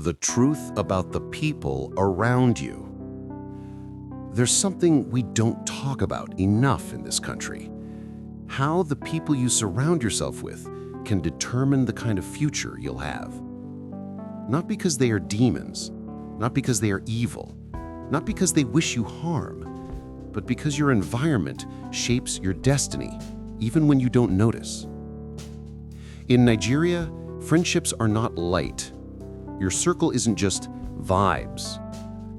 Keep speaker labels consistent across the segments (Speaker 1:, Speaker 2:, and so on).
Speaker 1: the truth about the people around you. There's something we don't talk about enough in this country. How the people you surround yourself with can determine the kind of future you'll have. Not because they are demons, not because they are evil, not because they wish you harm, but because your environment shapes your destiny, even when you don't notice. In Nigeria, friendships are not light. Your circle isn't just vibes.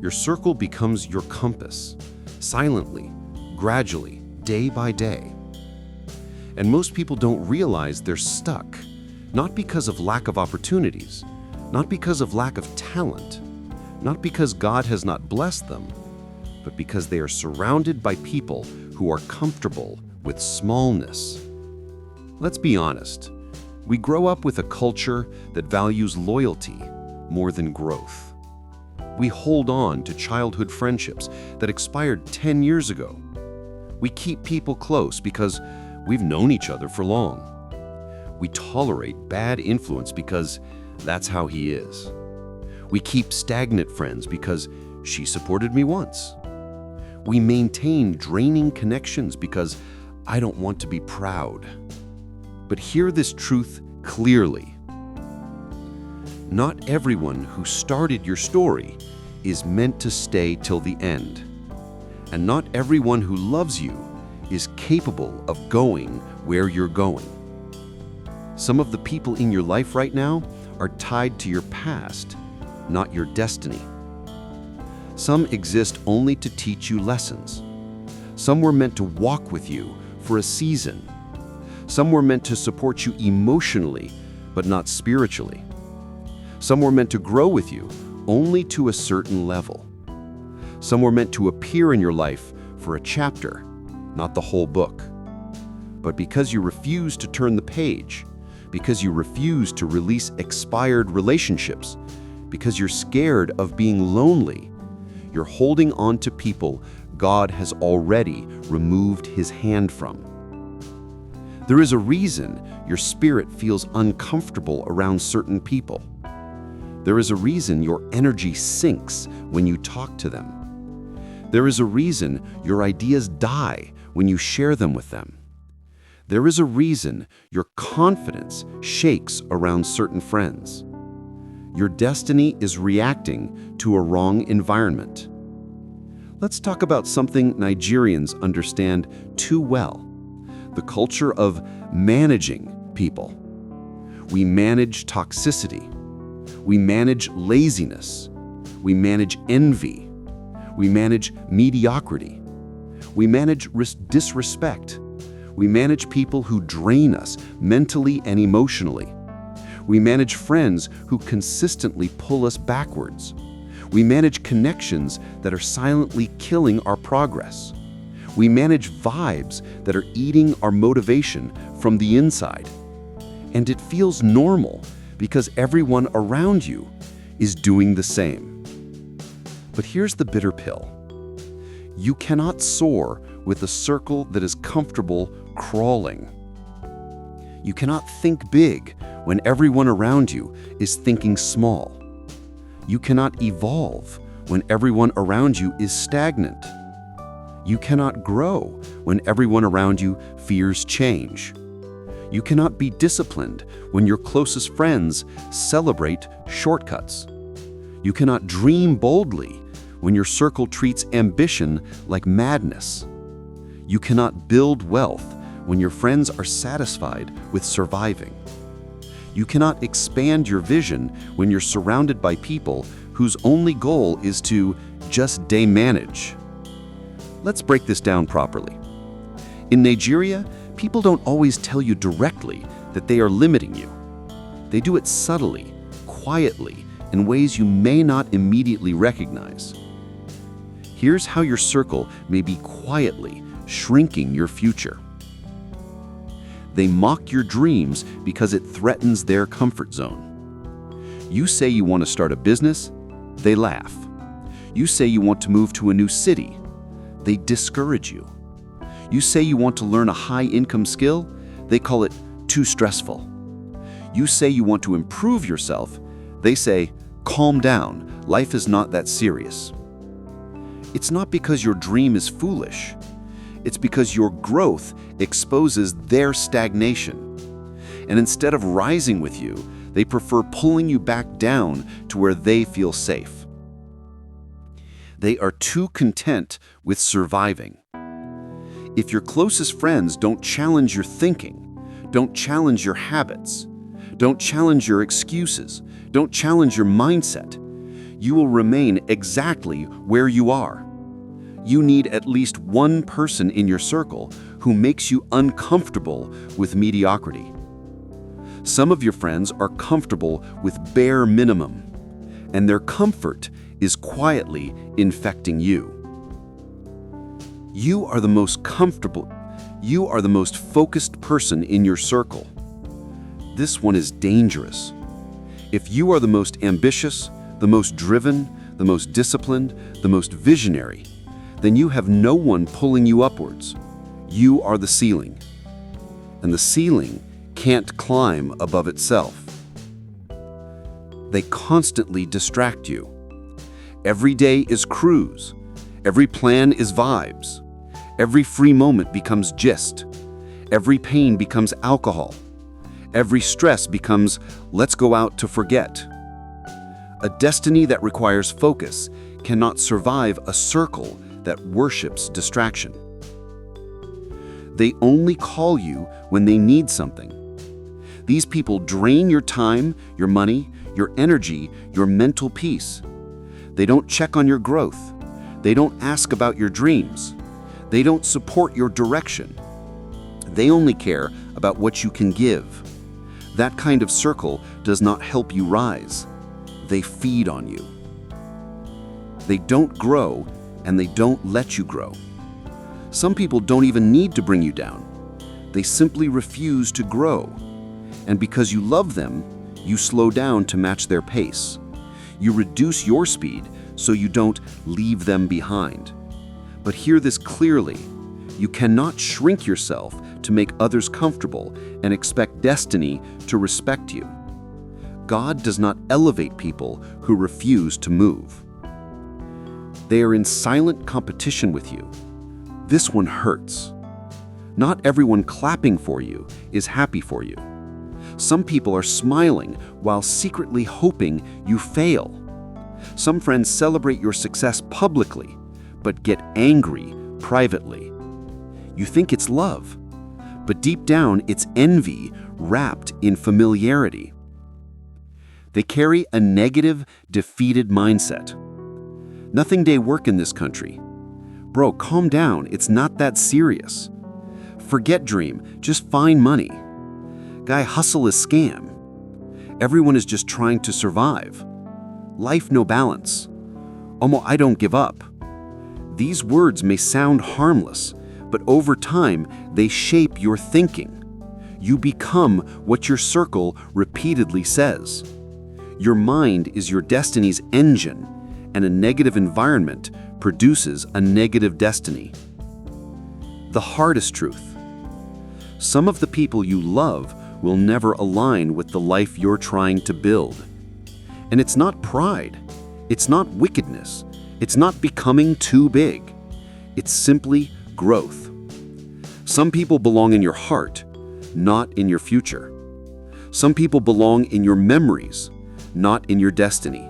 Speaker 1: Your circle becomes your compass, silently, gradually, day by day. And most people don't realize they're stuck, not because of lack of opportunities, not because of lack of talent, not because God has not blessed them, but because they are surrounded by people who are comfortable with smallness. Let's be honest. We grow up with a culture that values loyalty more than growth. We hold on to childhood friendships that expired 10 years ago. We keep people close because we've known each other for long. We tolerate bad influence because that's how he is. We keep stagnant friends because she supported me once. We maintain draining connections because I don't want to be proud. But hear this truth clearly. Not everyone who started your story is meant to stay till the end. And not everyone who loves you is capable of going where you're going. Some of the people in your life right now are tied to your past, not your destiny. Some exist only to teach you lessons. Some were meant to walk with you for a season. Some were meant to support you emotionally, but not spiritually. Some were meant to grow with you only to a certain level. Some were meant to appear in your life for a chapter, not the whole book. But because you refuse to turn the page, because you refuse to release expired relationships, because you're scared of being lonely, you're holding on to people God has already removed his hand from. There is a reason your spirit feels uncomfortable around certain people. There is a reason your energy sinks when you talk to them. There is a reason your ideas die when you share them with them. There is a reason your confidence shakes around certain friends. Your destiny is reacting to a wrong environment. Let's talk about something Nigerians understand too well: the culture of managing people. We manage toxicity. We manage laziness. We manage envy. We manage mediocrity. We manage disrespect. We manage people who drain us mentally and emotionally. We manage friends who consistently pull us backwards. We manage connections that are silently killing our progress. We manage vibes that are eating our motivation from the inside. And it feels normal because everyone around you is doing the same. But here's the bitter pill. You cannot soar with a circle that is comfortable crawling. You cannot think big when everyone around you is thinking small. You cannot evolve when everyone around you is stagnant. You cannot grow when everyone around you fears change. You cannot be disciplined when your closest friends celebrate shortcuts. You cannot dream boldly when your circle treats ambition like madness. You cannot build wealth when your friends are satisfied with surviving. You cannot expand your vision when you're surrounded by people whose only goal is to just day manage. Let's break this down properly. In Nigeria, people don't always tell you directly that they are limiting you. They do it subtly, quietly, in ways you may not immediately recognize. Here's how your circle may be quietly shrinking your future. They mock your dreams because it threatens their comfort zone. You say you want to start a business, they laugh. You say you want to move to a new city, they discourage you. You say you want to learn a high-income skill, they call it too stressful. You say you want to improve yourself, they say, Calm down, life is not that serious. It's not because your dream is foolish. It's because your growth exposes their stagnation. And instead of rising with you, they prefer pulling you back down to where they feel safe. They are too content with surviving. If your closest friends don't challenge your thinking, don't challenge your habits, don't challenge your excuses, don't challenge your mindset, you will remain exactly where you are. You need at least one person in your circle who makes you uncomfortable with mediocrity. Some of your friends are comfortable with bare minimum, and their comfort is quietly infecting you. You are the most comfortable, you are the most focused person in your circle. This one is dangerous. If you are the most ambitious, the most driven, the most disciplined, the most visionary, then you have no one pulling you upwards. You are the ceiling. And the ceiling can't climb above itself. They constantly distract you. Every day is cruise. Every plan is vibes. Every free moment becomes gist. Every pain becomes alcohol. Every stress becomes, let's go out to forget. A destiny that requires focus cannot survive a circle that worships distraction. They only call you when they need something. These people drain your time, your money, your energy, your mental peace. They don't check on your growth. They don't ask about your dreams. They don't support your direction. They only care about what you can give. That kind of circle does not help you rise. They feed on you. They don't grow, and they don't let you grow. Some people don't even need to bring you down. They simply refuse to grow. And because you love them, you slow down to match their pace. You reduce your speed so you don't leave them behind. But hear this clearly. You cannot shrink yourself to make others comfortable and expect destiny to respect you. God does not elevate people who refuse to move. They are in silent competition with you. This one hurts. Not everyone clapping for you is happy for you. Some people are smiling while secretly hoping you fail. Some friends celebrate your success publicly, but get angry privately. You think it's love, but deep down it's envy wrapped in familiarity. They carry a negative, defeated mindset. Nothing day work in this country. Bro, calm down, it's not that serious. Forget dream, just find money. Guy, hustle is scam. Everyone is just trying to survive. Life no balance. Omo, I don't give up. These words may sound harmless, but over time, they shape your thinking. You become what your circle repeatedly says. Your mind is your destiny's engine, and a negative environment produces a negative destiny. The hardest truth. Some of the people you love will never align with the life you're trying to build. And it's not pride. It's not wickedness. It's not becoming too big. It's simply growth. Some people belong in your heart, not in your future. Some people belong in your memories, not in your destiny.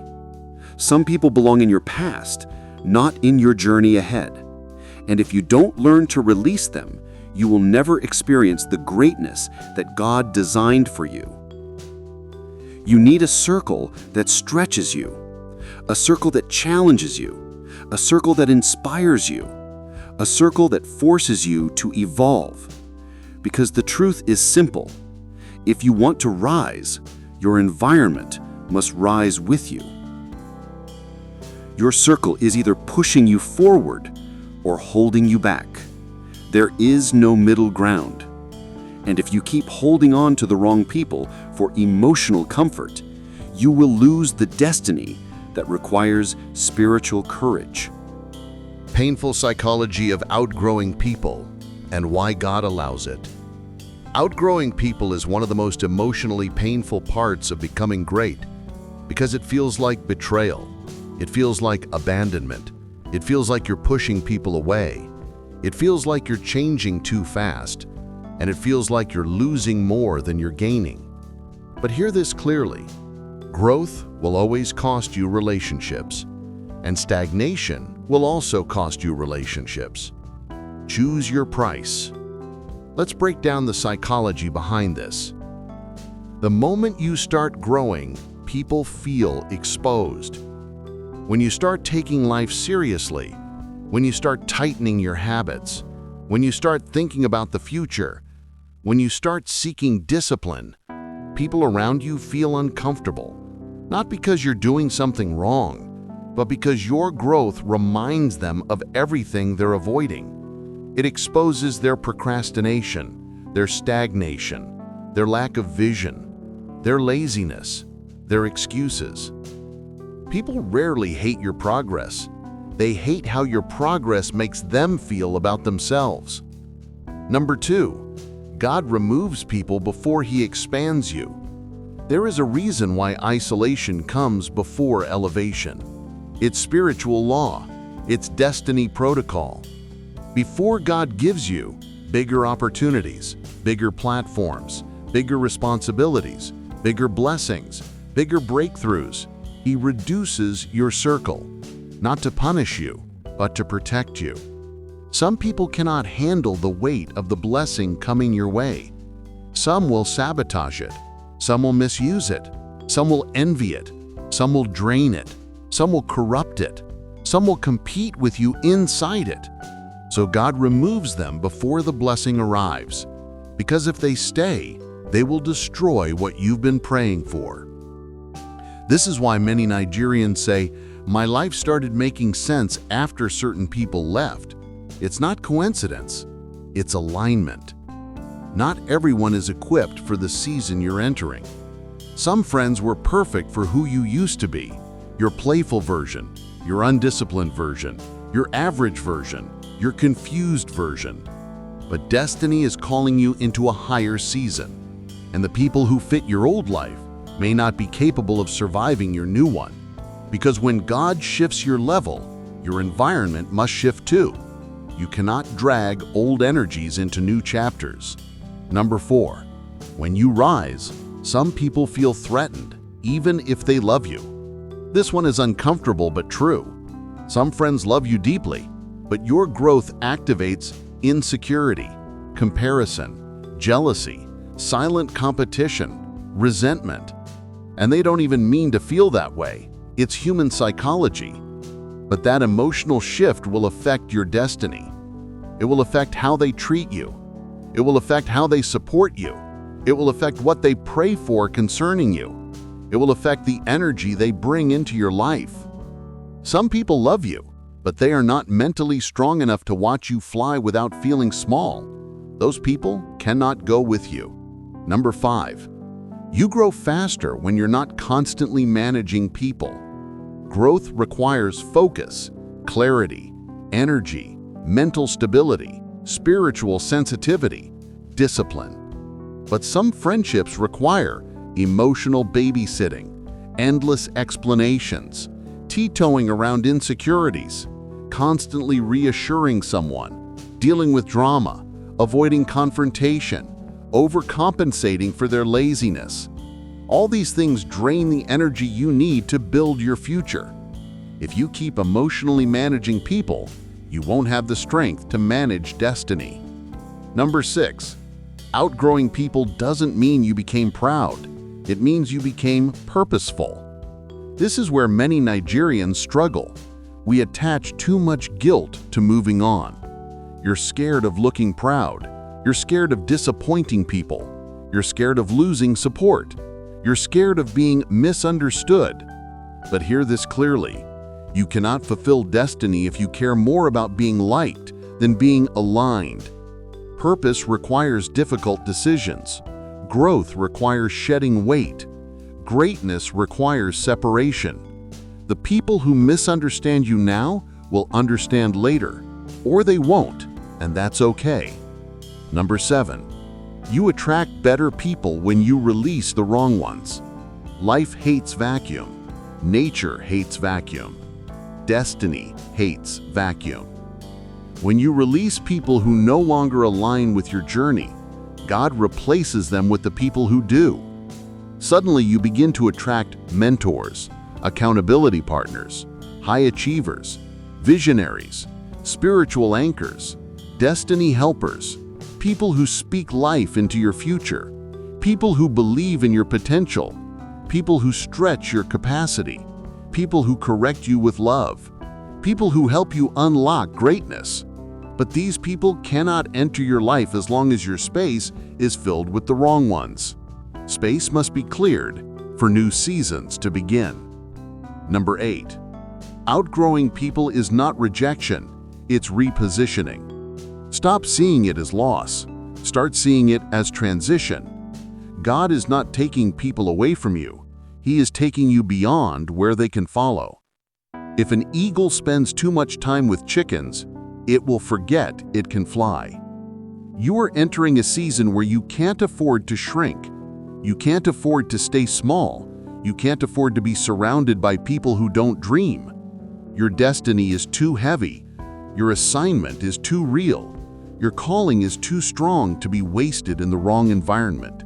Speaker 1: Some people belong in your past, not in your journey ahead. And if you don't learn to release them, you will never experience the greatness that God designed for you. You need a circle that stretches you, a circle that challenges you, a circle that inspires you, a circle that forces you to evolve. Because the truth is simple. If you want to rise, your environment must rise with you. Your circle is either pushing you forward or holding you back. There is no middle ground. And if you keep holding on to the wrong people for emotional comfort, you will lose the destiny that requires spiritual courage.
Speaker 2: Painful psychology of outgrowing people and why God allows it. Outgrowing people is one of the most emotionally painful parts of becoming great, because it feels like betrayal. It feels like abandonment. It feels like you're pushing people away. It feels like you're changing too fast, and it feels like you're losing more than you're gaining. But hear this clearly. Growth will always cost you relationships, and stagnation will also cost you relationships. Choose your price. Let's break down the psychology behind this. The moment you start growing, people feel exposed. When you start taking life seriously, when you start tightening your habits, when you start thinking about the future, when you start seeking discipline, people around you feel uncomfortable. Not because you're doing something wrong, but because your growth reminds them of everything they're avoiding. It exposes their procrastination, their stagnation, their lack of vision, their laziness, their excuses. People rarely hate your progress. They hate how your progress makes them feel about themselves. Number 2, God removes people before He expands you. There is a reason why isolation comes before elevation. It's spiritual law. It's destiny protocol. Before God gives you bigger opportunities, bigger platforms, bigger responsibilities, bigger blessings, bigger breakthroughs, He reduces your circle, not to punish you, but to protect you. Some people cannot handle the weight of the blessing coming your way. Some will sabotage it. Some will misuse it. Some will envy it. Some will drain it. Some will corrupt it. Some will compete with you inside it. So God removes them before the blessing arrives, because if they stay, they will destroy what you've been praying for. This is why many Nigerians say, "My life started making sense after certain people left." It's not coincidence, it's alignment. Not everyone is equipped for the season you're entering. Some friends were perfect for who you used to be, your playful version, your undisciplined version, your average version, your confused version. But destiny is calling you into a higher season, and the people who fit your old life may not be capable of surviving your new one. Because when God shifts your level, your environment must shift too. You cannot drag old energies into new chapters. Number 4, when you rise, some people feel threatened, even if they love you. This one is uncomfortable but true. Some friends love you deeply, but your growth activates insecurity, comparison, jealousy, silent competition, resentment. And they don't even mean to feel that way. It's human psychology. But that emotional shift will affect your destiny. It will affect how they treat you. It will affect how they support you. It will affect what they pray for concerning you. It will affect the energy they bring into your life. Some people love you, but they are not mentally strong enough to watch you fly without feeling small. Those people cannot go with you. Number 5, you grow faster when you're not constantly managing people. Growth requires focus, clarity, energy, mental stability, spiritual sensitivity, discipline. But some friendships require emotional babysitting, endless explanations, tiptoeing around insecurities, constantly reassuring someone, dealing with drama, avoiding confrontation, overcompensating for their laziness. All these things drain the energy you need to build your future. If you keep emotionally managing people, you won't have the strength to manage destiny. Number 6, outgrowing people doesn't mean you became proud. It means you became purposeful. This is where many Nigerians struggle. We attach too much guilt to moving on. You're scared of looking proud. You're scared of disappointing people. You're scared of losing support. You're scared of being misunderstood. But hear this clearly. You cannot fulfill destiny if you care more about being liked than being aligned. Purpose requires difficult decisions. Growth requires shedding weight. Greatness requires separation. The people who misunderstand you now will understand later, or they won't, and that's okay. Number 7, you attract better people when you release the wrong ones. Life hates vacuum. Nature hates vacuum. Destiny hates vacuum. When you release people who no longer align with your journey, God replaces them with the people who do. Suddenly you begin to attract mentors, accountability partners, high achievers, visionaries, spiritual anchors, destiny helpers, people who speak life into your future, people who believe in your potential, people who stretch your capacity, people who correct you with love, people who help you unlock greatness. But these people cannot enter your life as long as your space is filled with the wrong ones. Space must be cleared for new seasons to begin. Number 8. Outgrowing people is not rejection, it's repositioning. Stop seeing it as loss. Start seeing it as transition. God is not taking people away from you. He is taking you beyond where they can follow. If an eagle spends too much time with chickens, it will forget it can fly. You are entering a season where you can't afford to shrink. You can't afford to stay small. You can't afford to be surrounded by people who don't dream. Your destiny is too heavy. Your assignment is too real. Your calling is too strong to be wasted in the wrong environment.